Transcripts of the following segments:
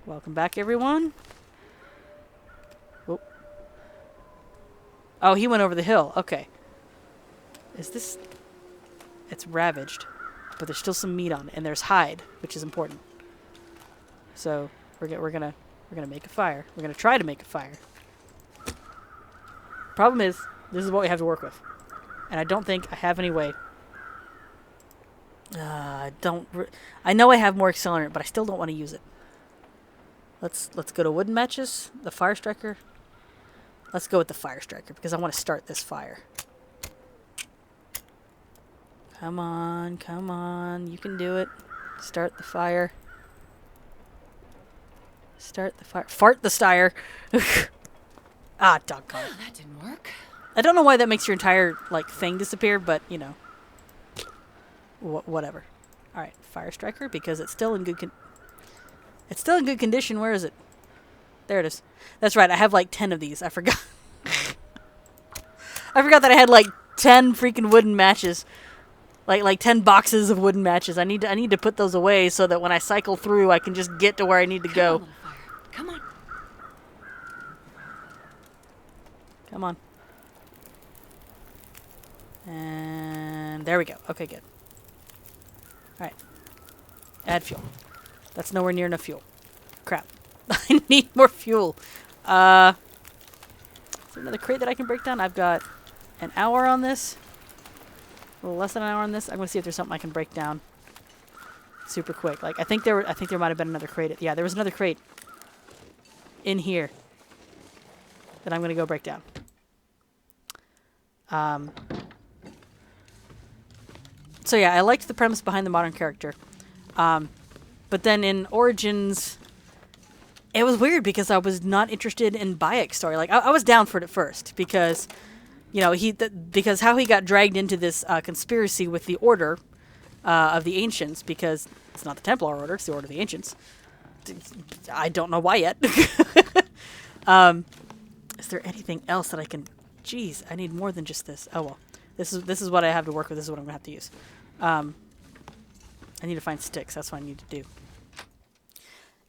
Welcome back, everyone. Oh. Oh, he went over the hill. Okay. Is this... It's ravaged. But there's still some meat on it. And there's hide, which is important. So, we're gonna make a fire. We're gonna try to make a fire. Problem is, this is what we have to work with. And I don't think I have any way. I know I have more accelerant, but I still don't want to use it. Let's go to wooden matches. The fire striker. Let's go with the fire striker because I want to start this fire. Come on, come on. You can do it. Start the fire. Start the fire. Fart the stire. Ah, doggone it. That didn't work. I don't know why that makes your entire, like, thing disappear, but, you know. Whatever. Alright, fire striker, because it's still in good it's still in good condition. Where is it? There it is. That's right, I have, like, 10 of these. I forgot. I forgot that I had, like, 10 freaking wooden matches. Like 10 boxes of wooden matches. I need to put those away so that when I cycle through, I can just get to where I need to go. Come on. Come on. And there we go. Okay, good. Alright. Add fuel. That's nowhere near enough fuel. Crap. I need more fuel. Is there another crate that I can break down? I've got an hour on this. A little less than an hour on this. I'm going to see if there's something I can break down super quick. Like, I think there might have been another crate. Yeah, there was another crate in here that I'm going to go break down. So yeah, I liked the premise behind the modern character. But then in Origins, it was weird because I was not interested in Bayek's story. Like, I was down for it at first because, you know, because how he got dragged into this conspiracy with the Order of the Ancients, because it's not the Templar Order, it's the Order of the Ancients. I don't know why yet. Is there anything else that I can... Jeez, I need more than just this. Oh, well. This is what I have to work with. This is what I'm going to have to use. I need to find sticks. That's what I need to do.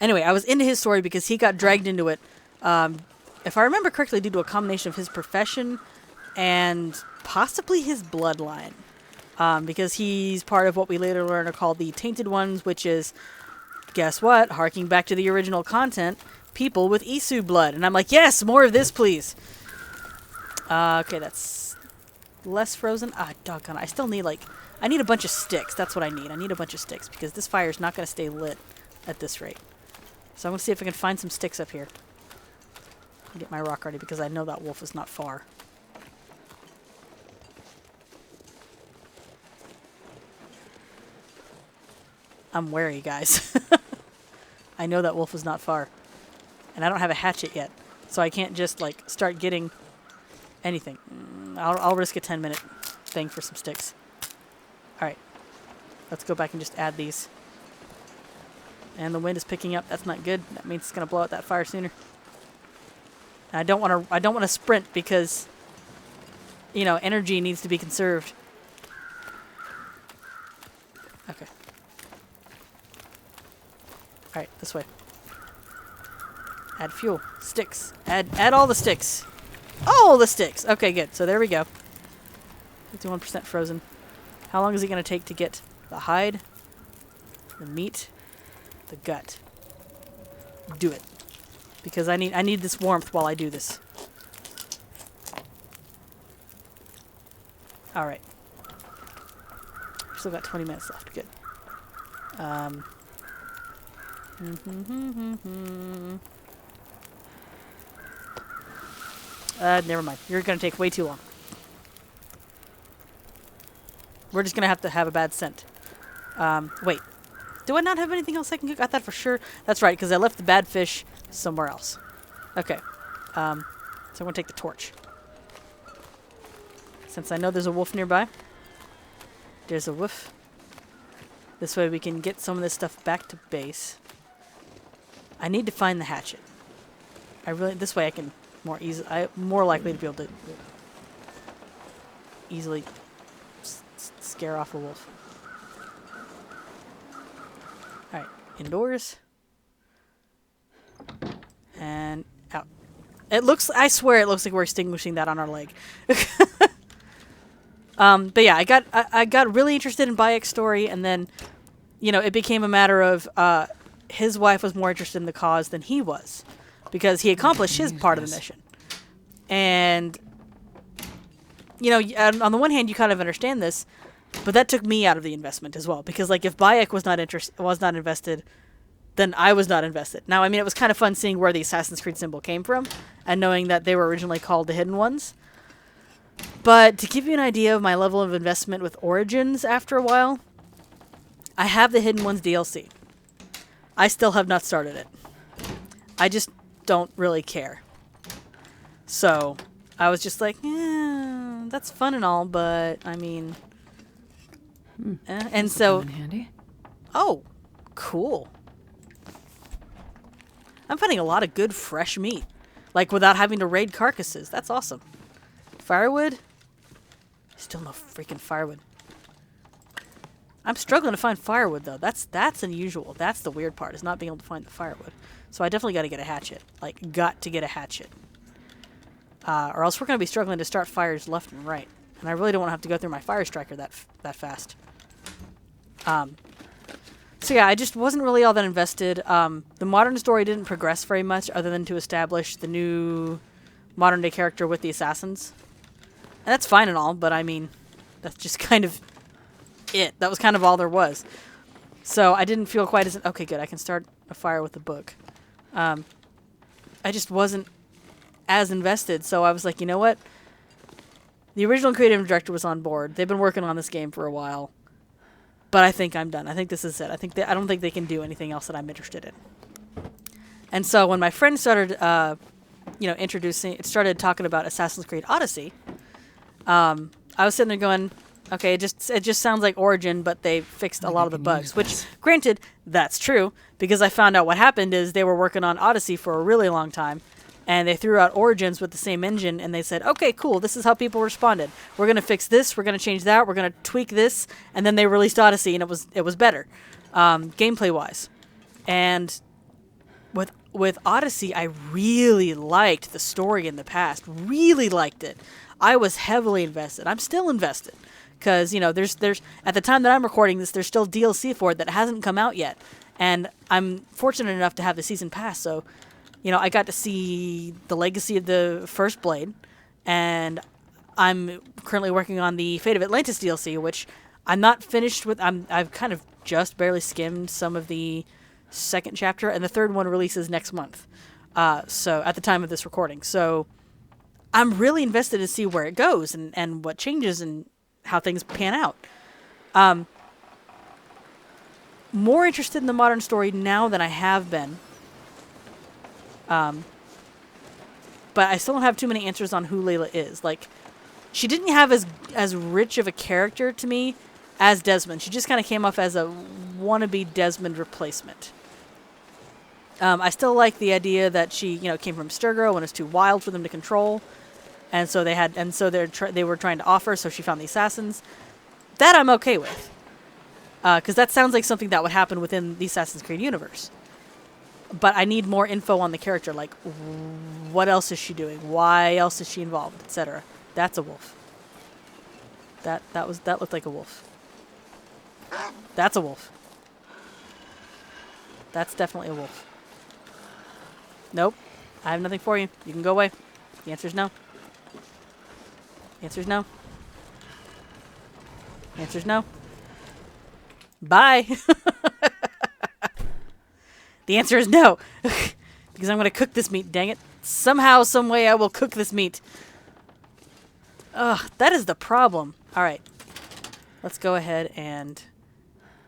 Anyway, I was into his story because he got dragged into it, if I remember correctly, due to a combination of his profession and possibly his bloodline. Because he's part of what we later learn are called the Tainted Ones, which is, guess what? Harking back to the original content, people with Isu blood. And I'm like, yes, more of this, please. Okay, that's less frozen. Ah, doggone it. I still need, like... I need a bunch of sticks. That's what I need. I need a bunch of sticks because this fire is not going to stay lit at this rate. So I'm going to see if I can find some sticks up here. I'll get my rock ready because I know that wolf is not far. I'm wary, guys. I know that wolf is not far. And I don't have a hatchet yet. So I can't just, like, start getting anything. I'll risk a 10-minute thing for some sticks. Alright. Let's go back and just add these. And the wind is picking up. That's not good. That means it's going to blow out that fire sooner. And I don't want to sprint because, you know, energy needs to be conserved. Okay. Alright, this way. Add fuel. Sticks. Add all the sticks. All the sticks! Okay, good. So there we go. 51% frozen. How long is it going to take to get the hide, the meat, the gut? Do it. Because I need this warmth while I do this. Alright. Still got 20 minutes left. Good. Never mind. You're going to take way too long. We're just going to have a bad scent. Wait. Do I not have anything else I can cook? I thought for sure. That's right, because I left the bad fish somewhere else. Okay. So I'm going to take the torch. Since I know there's a wolf nearby. There's a wolf. This way we can get some of this stuff back to base. I need to find the hatchet. This way I can more likely to be able to easily scare off a wolf. Alright, indoors. It looks, I swear it looks like we're extinguishing that on our leg. But yeah, I got really interested in Bayek's story, and then, you know, it became a matter of his wife was more interested in the cause than he was, because he accomplished his part of the mission. And, you know, on the one hand, you kind of understand this, but that took me out of the investment as well, because like if Bayek was not invested, then I was not invested. Now, I mean, it was kind of fun seeing where the Assassin's Creed symbol came from, and knowing that they were originally called the Hidden Ones. But to give you an idea of my level of investment with Origins after a while, I have the Hidden Ones DLC. I still have not started it. I just don't really care. So, I was just like, yeah, that's fun and all, but, I mean... and so... handy. Oh, cool. I'm finding a lot of good fresh meat. Like, without having to raid carcasses. That's awesome. Firewood? Still no freaking firewood. I'm struggling to find firewood, though. That's unusual. That's the weird part, is not being able to find the firewood. So I definitely got to get a hatchet. Like, got to get a hatchet. Or else we're going to be struggling to start fires left and right. And I really don't want to have to go through my fire striker that fast. So yeah, I just wasn't really all that invested. The modern story didn't progress very much other than to establish the new modern day character with the assassins. And that's fine and all, but I mean, that's just kind of it. That was kind of all there was. So I didn't feel quite as... Okay, good. I can start a fire with the book. I just wasn't as invested, so I was like, you know what? The original creative director was on board. They've been working on this game for a while. But I think I'm done. I think this is it. I don't think they can do anything else that I'm interested in. And so when my friend started, started talking about Assassin's Creed Odyssey, I was sitting there going, okay, it just sounds like Origin, but they fixed a lot of the bugs. Which, granted, that's true, because I found out what happened is they were working on Odyssey for a really long time, and they threw out Origins with the same engine, and they said, okay, cool, this is how people responded. We're going to fix this, we're going to change that, we're going to tweak this, and then they released Odyssey, and it was better, gameplay-wise. And with Odyssey, I really liked the story in the past, really liked it. I was heavily invested. I'm still invested, because, you know, there's at the time that I'm recording this, there's still DLC for it that hasn't come out yet, and I'm fortunate enough to have the season pass, so... You know, I got to see the legacy of the First Blade, and I'm currently working on the Fate of Atlantis DLC, which I'm not finished with. I've kind of just barely skimmed some of the second chapter, and the third one releases next month. So at the time of this recording, so I'm really invested to see where it goes and what changes and how things pan out. More interested in the modern story now than I have been. But I still don't have too many answers on who Layla is. Like, she didn't have as rich of a character to me as Desmond. She just kind of came off as a wannabe Desmond replacement. I still like the idea that she, you know, came from Sturgo and was too wild for them to control, and so they were trying to offer. So she found the assassins. That I'm okay with, because that sounds like something that would happen within the Assassin's Creed universe. But I need more info on the character, like what else is she doing? Why else is she involved, etc. That's a wolf. That looked like a wolf. That's a wolf. That's definitely a wolf. Nope. I have nothing for you. You can go away. The answer is no. The answer is no. The answer is no. Bye. The answer is no. Because I'm going to cook this meat, dang it. Somehow, some way, I will cook this meat. Ugh, that is the problem. Alright. Let's go ahead and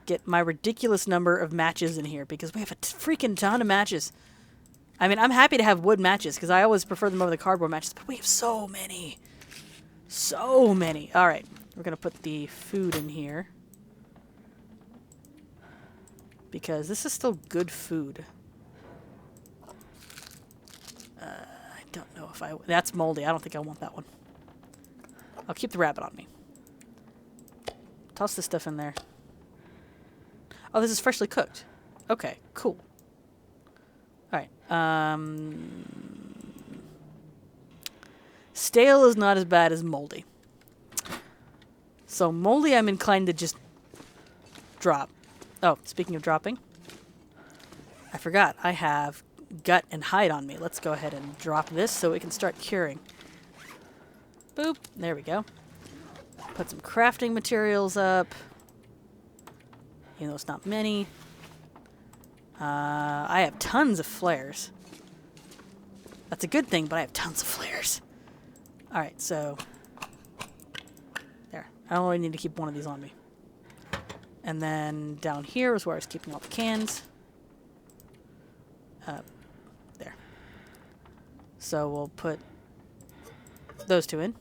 get my ridiculous number of matches in here, because we have a freaking ton of matches. I mean, I'm happy to have wood matches, because I always prefer them over the cardboard matches, but we have so many. So many. Alright. We're going to put the food in here, because this is still good food. I don't know if that's moldy. I don't think I want that one. I'll keep the rabbit on me. Toss this stuff in there. Oh, this is freshly cooked. Okay, cool. Alright. Stale is not as bad as moldy. So moldy, I'm inclined to just drop. Oh, speaking of dropping, I forgot. I have gut and hide on me. Let's go ahead and drop this so we can start curing. Boop. There we go. Put some crafting materials up. Even though it's not many. I have tons of flares. That's a good thing, but I have tons of flares. Alright, so... There. I only need to keep one of these on me. And then down here is where I was keeping all the cans. There. So we'll put those two in.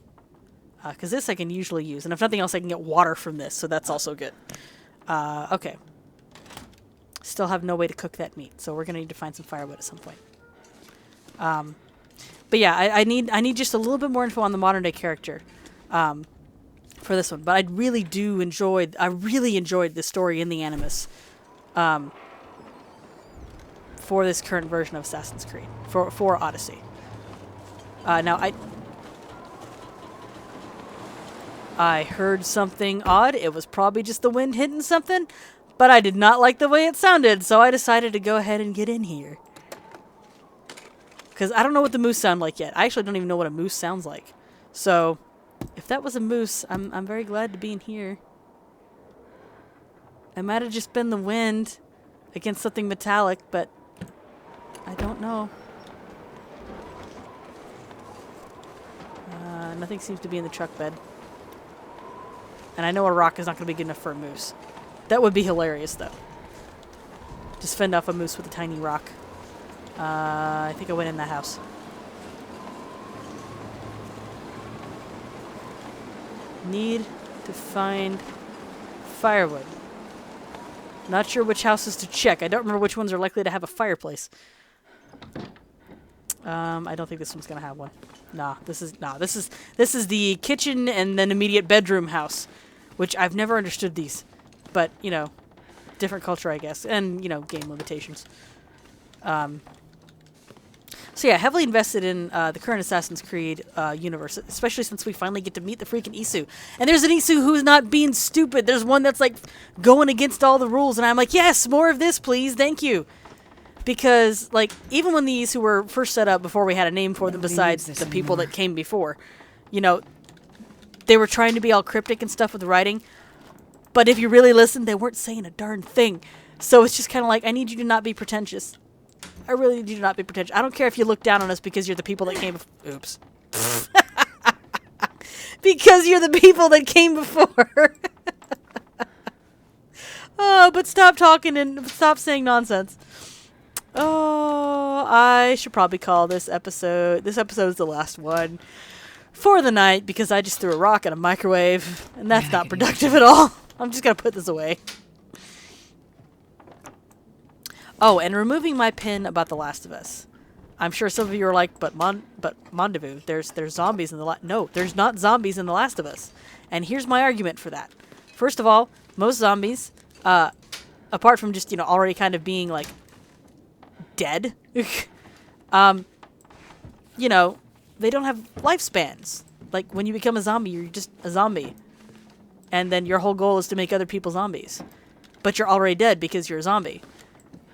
Because this I can usually use. And if nothing else, I can get water from this, so that's also good. Okay. Still have no way to cook that meat, so we're going to need to find some firewood at some point. But yeah, I need just a little bit more info on the modern day character for this one. But I really enjoyed the story in the Animus for this current version of Assassin's Creed, for Odyssey. Now, I heard something odd. It was probably just the wind hitting something, but I did not like the way it sounded, so I decided to go ahead and get in here. Because I don't know what the moose sound like yet. I actually don't even know what a moose sounds like. So, if that was a moose, I'm very glad to be in here. It might have just been the wind against something metallic, but I don't know. Nothing seems to be in the truck bed. And I know a rock is not going to be good enough for a moose. That would be hilarious, though. Just fend off a moose with a tiny rock. I think I went in that house. Need to find firewood. Not sure which houses to check. I don't remember which ones are likely to have a fireplace. I don't think this one's gonna have one. This is the kitchen and then immediate bedroom house, which I've never understood these, but you know, different culture, I guess, and you know, game limitations. So yeah, heavily invested in the current Assassin's Creed universe, especially since we finally get to meet the freaking Isu. And there's an Isu who's not being stupid. There's one that's like going against all the rules, and I'm like, yes, more of this, please, thank you. Because, like, even when the Isu were first set up, before we had a name for them besides the people that came before, you know, they were trying to be all cryptic and stuff with the writing. But if you really listen, they weren't saying a darn thing. So it's just kind of like, I need you to not be pretentious. I really need you to not be pretentious. I don't care if you look down on us because you're the people that came before. Oops. Because you're the people that came before. Oh, but stop talking and stop saying nonsense. Oh, I should probably call this episode... This episode is the last one for the night because I just threw a rock at a microwave, and that's not productive at all. I'm just going to put this away. Oh, and removing my pin about The Last of Us. I'm sure some of you are like, but Mondevu, there's zombies in the No, there's not zombies in The Last of Us. And here's my argument for that. First of all, most zombies, apart from just, you know, already kind of being, like, dead, you know, they don't have lifespans. Like, when you become a zombie, you're just a zombie. And then your whole goal is to make other people zombies. But you're already dead because you're a zombie.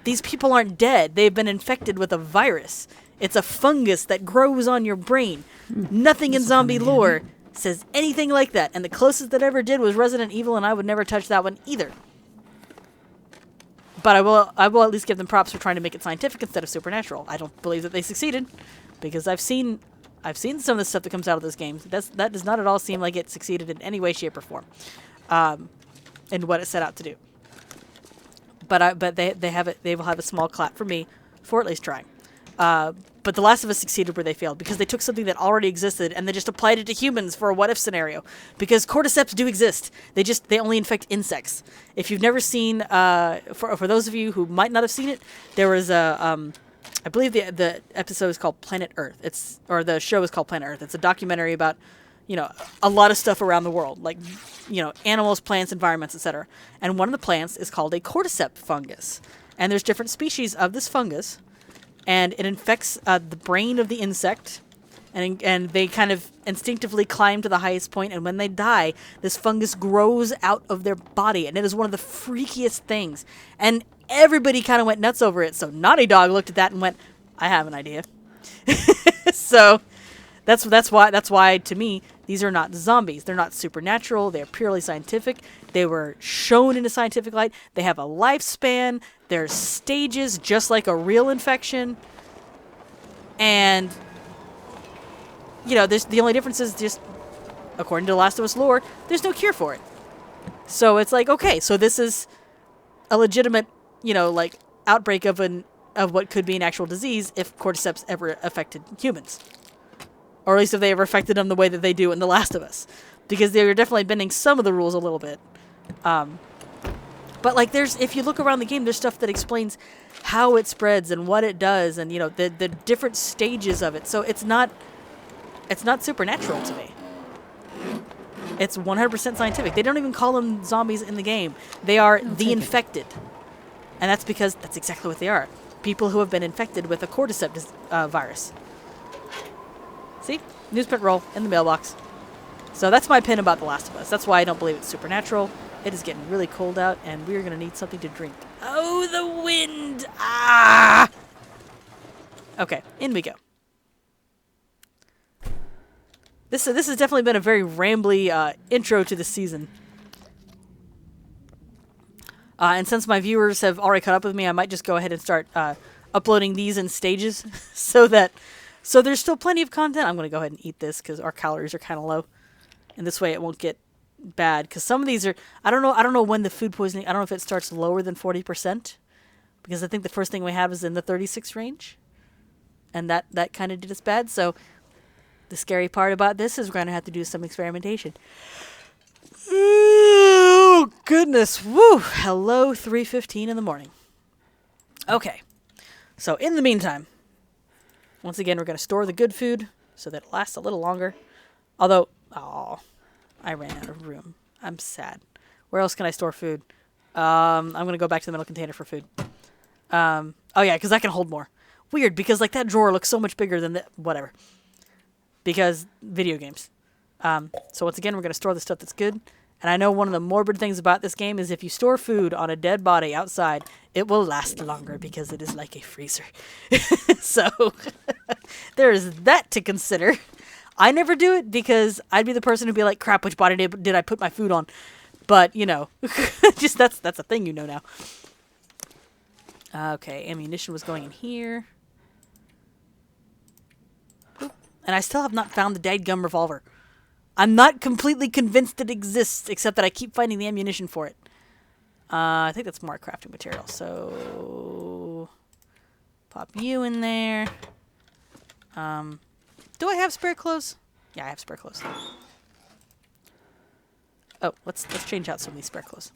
These people aren't dead. They've been infected with a virus. It's a fungus that grows on your brain. Nothing in zombie lore says anything like that. And the closest that ever did was Resident Evil, and I would never touch that one either. But I will at least give them props for trying to make it scientific instead of supernatural. I don't believe that they succeeded, because I've seen some of the stuff that comes out of those games. That does not at all seem like it succeeded in any way, shape, or form, in what it set out to do. But they will have a small clap for me for at least trying. But The Last of Us succeeded where they failed, because they took something that already existed and they just applied it to humans for a what-if scenario. Because cordyceps do exist. They only infect insects. If you've never seen, for those of you who might not have seen it, there was I believe the episode is called Planet Earth. The show is called Planet Earth. It's a documentary about, you know, a lot of stuff around the world, like, you know, animals, plants, environments, etc. And one of the plants is called a cordyceps fungus. And there's different species of this fungus. And it infects the brain of the insect, and they kind of instinctively climb to the highest point, and when they die, this fungus grows out of their body, and it is one of the freakiest things. And everybody kind of went nuts over it. So Naughty Dog looked at that and went, "I have an idea." So that's why to me these are not zombies. They're not supernatural. They're purely scientific. They were shown in a scientific light. They have a lifespan. There's stages just like a real infection. And you know, the only difference is just, according to The Last of Us lore, there's no cure for it. So it's like, okay, so this is a legitimate, you know, like outbreak of what could be an actual disease if cordyceps ever affected humans. Or at least if they ever affected them the way that they do in The Last of Us. Because they were definitely bending some of the rules a little bit. But like if you look around the game, there's stuff that explains how it spreads and what it does and, you know, the different stages of it. So it's not supernatural to me. It's 100% scientific. They don't even call them zombies in the game. They are the infected. And that's because that's exactly what they are. People who have been infected with a cordyceps virus. See? Newsprint roll in the mailbox. So that's my pin about The Last of Us. That's why I don't believe it's supernatural. It is getting really cold out, and we're going to need something to drink. Oh, the wind! Ah! Okay, in we go. This has definitely been a very rambly intro to the season. And since my viewers have already caught up with me, I might just go ahead and start uploading these in stages so there's still plenty of content. I'm going to go ahead and eat this because our calories are kind of low. And this way it won't get bad. Because some of these are, I don't know when the food poisoning, I don't know if it starts lower than 40%. Because I think the first thing we have is in the 36 range. And that kind of did us bad. So the scary part about this is we're going to have to do some experimentation. Oh, goodness. Woo. Hello, 3:15 in the morning. Okay. So in the meantime, once again, we're going to store the good food so that it lasts a little longer. Although, I ran out of room. I'm sad. Where else can I store food? I'm going to go back to the metal container for food. Oh, yeah, because I can hold more. Weird, because like that drawer looks so much bigger than whatever. Because video games. So once again, we're going to store the stuff that's good. And I know one of the morbid things about this game is if you store food on a dead body outside, it will last longer because it is like a freezer. So there is that to consider. I never do it because I'd be the person who'd be like, crap, which body did I put my food on? But, you know, just that's a thing you know now. Okay, ammunition was going in here. Oop. And I still have not found the dadgum revolver. I'm not completely convinced it exists, except that I keep finding the ammunition for it. I think that's more crafting material, so pop you in there. Do I have spare clothes? Yeah, I have spare clothes. Oh, let's change out some of these spare clothes.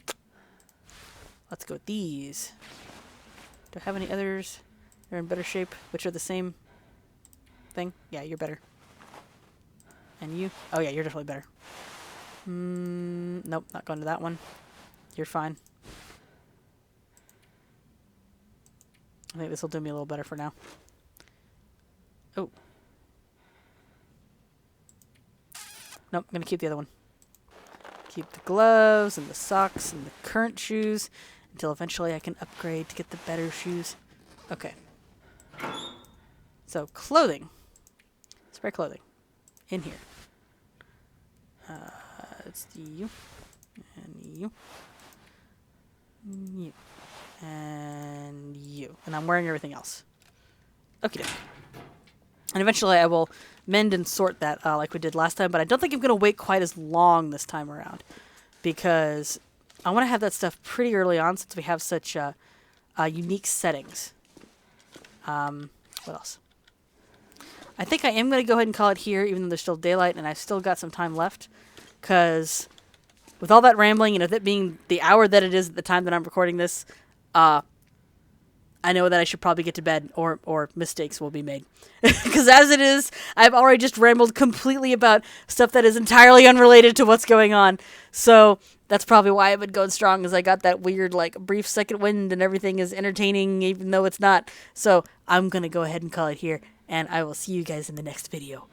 Let's go with these. Do I have any others? They're in better shape, which are the same thing. Yeah, you're better. And you? Oh yeah, you're definitely better. Nope, not going to that one. You're fine. I think this will do me a little better for now. Oh. Nope, I'm going to keep the other one. Keep the gloves and the socks and the current shoes until eventually I can upgrade to get the better shoes. Okay. So, clothing. Spare clothing. In here. It's you. And you. You. And you. And I'm wearing everything else. Okay. And eventually I will mend and sort that like we did last time, but I don't think I'm going to wait quite as long this time around because I want to have that stuff pretty early on since we have such unique settings. What else? I think I am going to go ahead and call it here, even though there's still daylight and I've still got some time left, because with all that rambling and with it being the hour that it is at the time that I'm recording this, I know that I should probably get to bed or mistakes will be made. Because as it is, I've already just rambled completely about stuff that is entirely unrelated to what's going on. So that's probably why I've been going strong, is I got that weird, like, brief second wind and everything is entertaining even though it's not. So I'm going to go ahead and call it here, and I will see you guys in the next video.